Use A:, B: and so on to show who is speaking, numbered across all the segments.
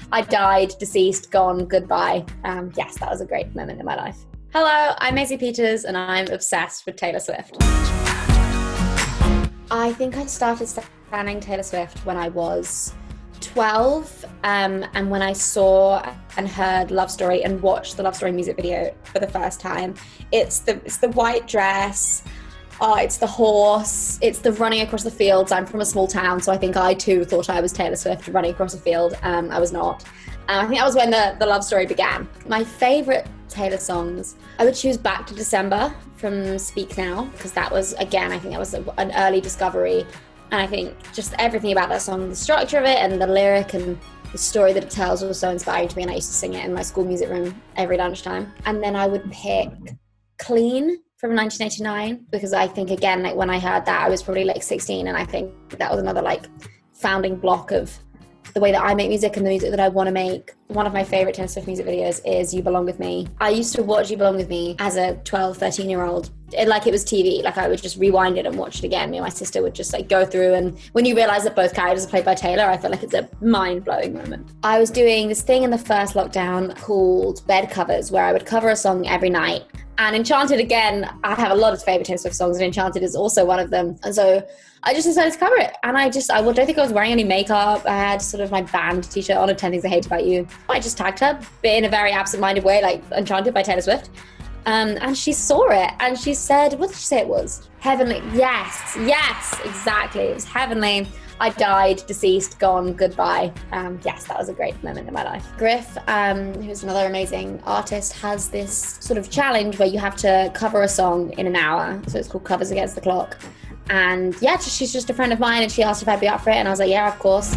A: I died, deceased, gone, goodbye. Yes, that was a great moment in my life. Hello, I'm Maisie Peters and I'm obsessed with Taylor Swift. I think I started standing Taylor Swift when I was 12, and when I saw and heard Love Story and watched the Love Story music video for the first time. It's the white dress, it's the horse, it's the running across the fields. I'm from a small town, so I think I too thought I was Taylor Swift running across a field. I was not. I think that was when the Love Story began. My favourite Taylor songs, I would choose Back to December from Speak Now, because that was, again, I think that was an early discovery. And I think just everything about that song, the structure of it and the lyric and the story that it tells was so inspiring to me, and I used to sing it in my school music room every lunchtime. And then I would pick Clean from 1989, because I think, again, like when I heard that, I was probably like 16, and I think that was another like founding block of the way that I make music and the music that I want to make. One of my favorite Taylor Swift music videos is You Belong With Me. I used to watch You Belong With Me as a 12, 13-year-old. Like it was TV. Like I would just rewind it and watch it again. Me and my sister would just like go through, and when you realise that both characters are played by Taylor, I feel like it's a mind-blowing moment. I was doing this thing in the first lockdown called Bed Covers, where I would cover a song every night. And Enchanted, again, I have a lot of favourite Taylor Swift songs, and Enchanted is also one of them. And so I just decided to cover it. And I don't think I was wearing any makeup. I had sort of my band t-shirt on of 10 Things I Hate About You. I just tagged her, but in a very absent-minded way, like Enchanted by Taylor Swift. And she saw it and she said, what did she say it was? Heavenly. Yes, exactly. It was heavenly. I died, deceased, gone, goodbye. Yes, that was a great moment in my life. Griff, who's another amazing artist, has this sort of challenge where you have to cover a song in an hour. So it's called Covers Against the Clock. And yeah, she's just a friend of mine, and she asked if I'd be up for it. And I was like, yeah, of course.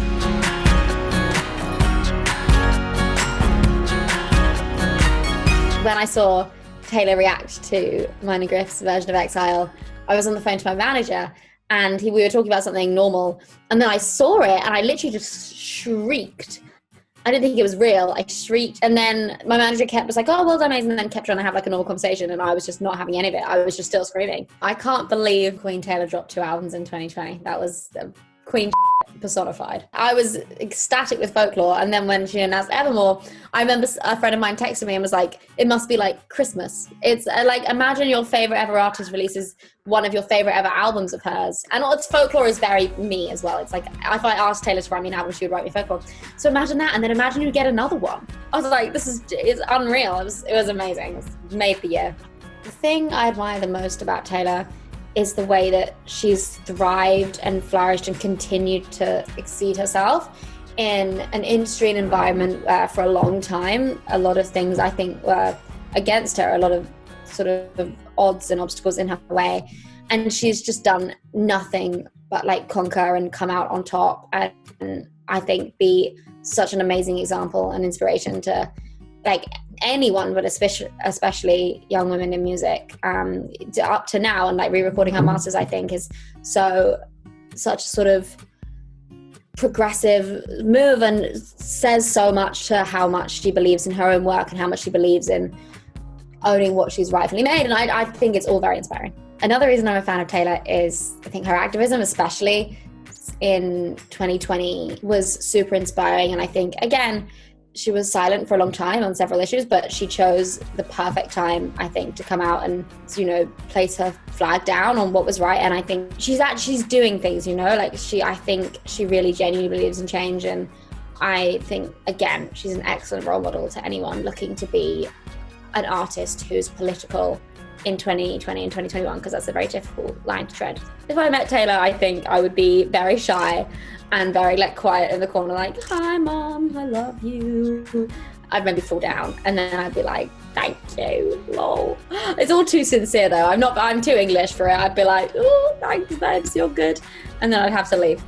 A: When I saw Taylor react to mine and Griff's version of Exile, I was on the phone to my manager, and we were talking about something normal, and then I saw it and I literally just shrieked. I didn't think it was real. I shrieked, and then my manager was like, oh, well done, Maisie, and then kept trying to have like a normal conversation, and I was just not having any of it. I was just still screaming. I can't believe Queen Taylor dropped 2 albums in 2020. That was Queen personified. I was ecstatic with Folklore, and then when she announced Evermore, I remember a friend of mine texted me and was like, it must be like Christmas. It's like, imagine your favorite ever artist releases one of your favorite ever albums of hers. And Folklore is very me as well. It's like, if I asked Taylor to write me an album, she would write me Folklore. So imagine that, and then imagine you get another one. I was like, it's unreal. It was amazing. It made the year. The thing I admire the most about Taylor is the way that she's thrived and flourished and continued to exceed herself in an industry and environment where for a long time, a lot of things I think were against her, a lot of sort of odds and obstacles in her way. And she's just done nothing but like conquer and come out on top. And I think be such an amazing example and inspiration to like anyone, but especially young women in music, up to now. And like re-recording her masters, I think is such sort of progressive move, and says so much to how much she believes in her own work and how much she believes in owning what she's rightfully made. And I think it's all very inspiring. Another reason I'm a fan of Taylor is I think her activism, especially in 2020, was super inspiring. And I think, again, she was silent for a long time on several issues, but she chose the perfect time, I think, to come out and, place her flag down on what was right. And I think she's doing things, like I think she really genuinely believes in change. And I think, again, she's an excellent role model to anyone looking to be an artist who's political in 2020 and 2021, because that's a very difficult line to tread. If I met Taylor, I think I would be very shy and very quiet in the corner, like, hi mom, I love you. I'd maybe fall down, and then I'd be like, thank you, lol. It's all too sincere though. I'm too English for it. I'd be like, oh, thanks babes, you're good. And then I'd have to leave.